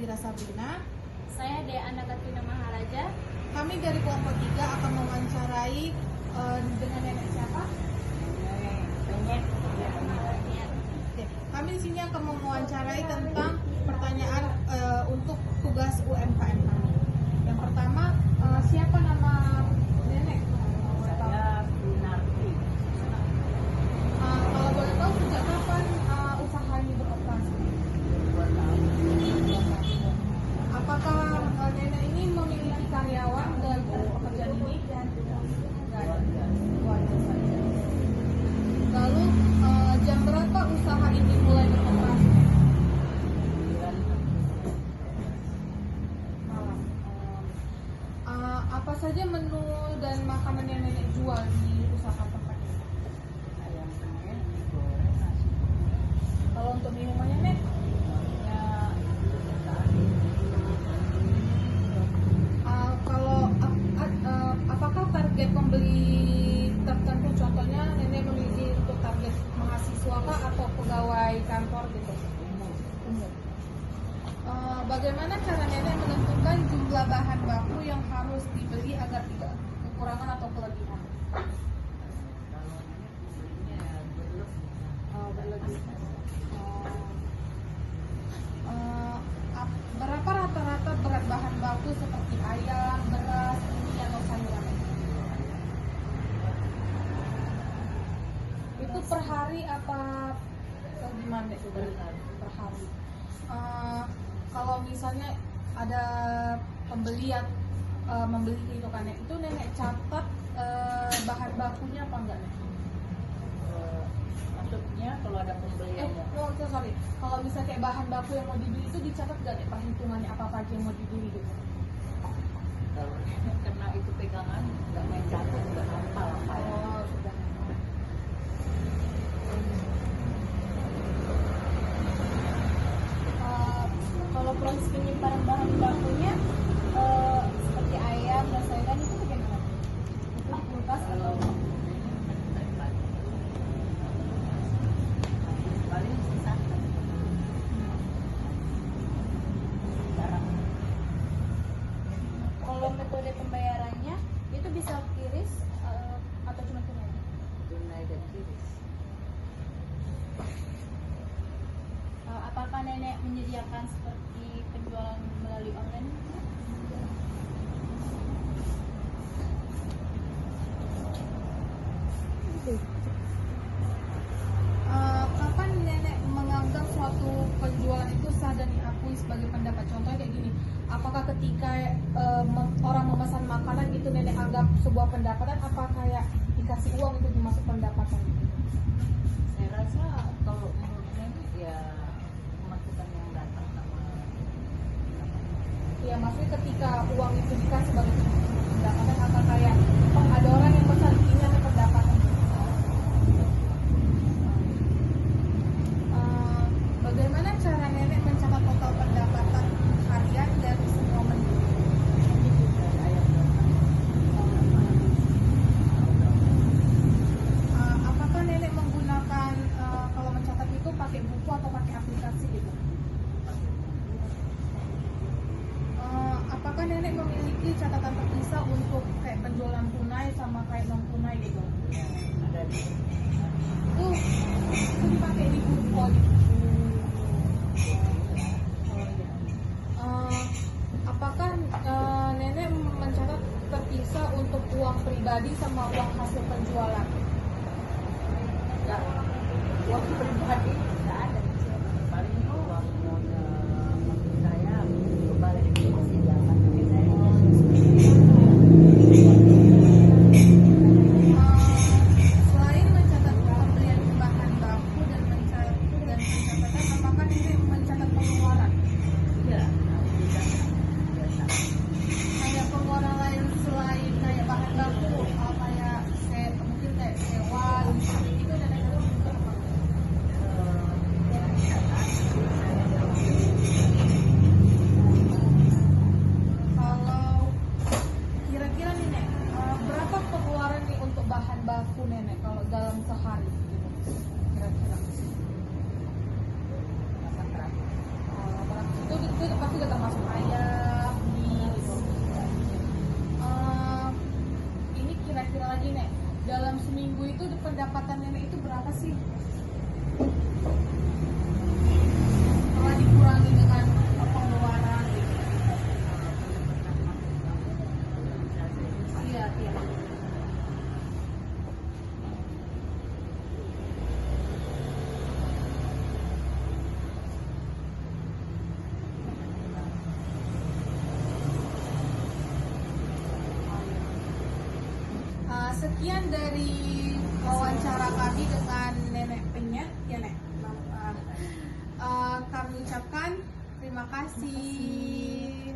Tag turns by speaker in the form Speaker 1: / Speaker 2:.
Speaker 1: Nadira Sabrina.
Speaker 2: Saya Dea Ana Katrina Maharaja.
Speaker 1: Kami dari kelompok 3 akan mewawancarai dengan nenek siapa?
Speaker 2: Nenek.
Speaker 1: Oke. Kami di sini akan mewawancarai tentang pertanyaan untuk tugas UMKM kami. Yang pertama, siapa nama nenek?
Speaker 2: Saya Binarti.
Speaker 1: Kalau boleh tahu sejak kapan usaha ini beroperasi?
Speaker 2: 2 tahun.
Speaker 1: Apakah nenek ini memiliki karyawan dan pekerjaan ini? Nggak ada. Wajar saja. Lalu jam berapa usaha ini mulai beroperasi? Malam. Apa saja menu dan makanan yang nenek jual di usaha tempat ini?
Speaker 2: Ayam penyet, mie goreng, nasi goreng.
Speaker 1: Kalau untuk minumannya nek?
Speaker 2: Ya,
Speaker 1: Apakah target pembeli tertentu, contohnya nenek memiliki untuk target mahasiswa kah atau pegawai kantor gitu? Umum. Bagaimana cara nenek menentukan jumlah bahan baku yang harus dibeli agar tidak kekurangan atau kelebihan?
Speaker 2: kalau nenek belinya ya
Speaker 1: Berlebih. Berapa rata-rata berat bahan baku seperti ayam, beras, mie atau sayuran? Itu per hari apa gimana itu? Per hari. Kalau misalnya ada pembeli yang membeli itu kan, itu nenek catat bahan bakunya apa enggak nek?
Speaker 2: maksudnya kalau ada pembelian ya.
Speaker 1: Sorry. Kalau misalnya kayak bahan baku yang mau dibeli itu dicatat nggak nek perhitungannya apa aja yang mau dibeli gitu?
Speaker 2: Kalau karena itu pegangan nggak main catat, nggak hafal apa ya.
Speaker 1: Sudah. Kalau proses penyimpanan bahan bakunya seperti ayam dan sayuran itu bagaimana? Itu di kulkas atau?
Speaker 2: Paling sisa jarang.
Speaker 1: Kalau metode pembayarannya itu bisa kiris atau cuma tunai?
Speaker 2: Tunai dan kiris.
Speaker 1: Apakah nenek menyediakan seperti penjualan melalui online? Kapan nenek menganggap suatu penjualan itu sah dan diakui sebagai pendapat? Contohnya kayak gini, apakah ketika orang memesan makanan itu nenek anggap sebuah pendapatan, apa kayak dikasih uang itu dimasuk pendapatan?
Speaker 2: Saya rasa kalau menurut nenek ya pemasukan yang datang sama
Speaker 1: Ya maksudnya ketika uang itu dikasih sebagai pendapatan, apa kayak ada orang yang pesan ini ada pendapatan? Bagaimana cara nenek mencatat total pendapatan harian dari semua menu? Apakah nenek menggunakan kalau mencatat itu pakai buku atau pakai aplikasi gitu? Apakah nenek memiliki catatan terpisah untuk kayak penjualan tunai sama kayak non tunai gitu?
Speaker 2: ada di
Speaker 1: Itu dipakai di buku. Apakah nenek mencatat terpisah untuk uang pribadi sama uang hasil penjualan?
Speaker 2: enggak uang pribadi nggak ada. Paling uang maksud saya kembali ke persidangan tapi saya
Speaker 1: Selain mencatat pembelian bahan baku dan pencatatan, apakah nenek mencatat pengeluaran?
Speaker 2: ya biasa.
Speaker 1: Kayak pengeluaran lain selain kayak bahan baku, kayak mungkin kayak sewa, listrik itu nenek catat juga apa? Kalau kira-kira nih nek, berapa pengeluaran nih untuk bahan baku nenek kalau dalam sehari gitu? Kira-kira.
Speaker 2: 800.
Speaker 1: Itu pasti udah lagi Nek, dalam seminggu itu pendapatan nenek itu berapa sih? Kalau dikurangi dengan pengeluaran gitu. Iya, iya. Sekian dari wawancara kami dengan Nenek Penyet ya Nek. Kami ucapkan terima kasih.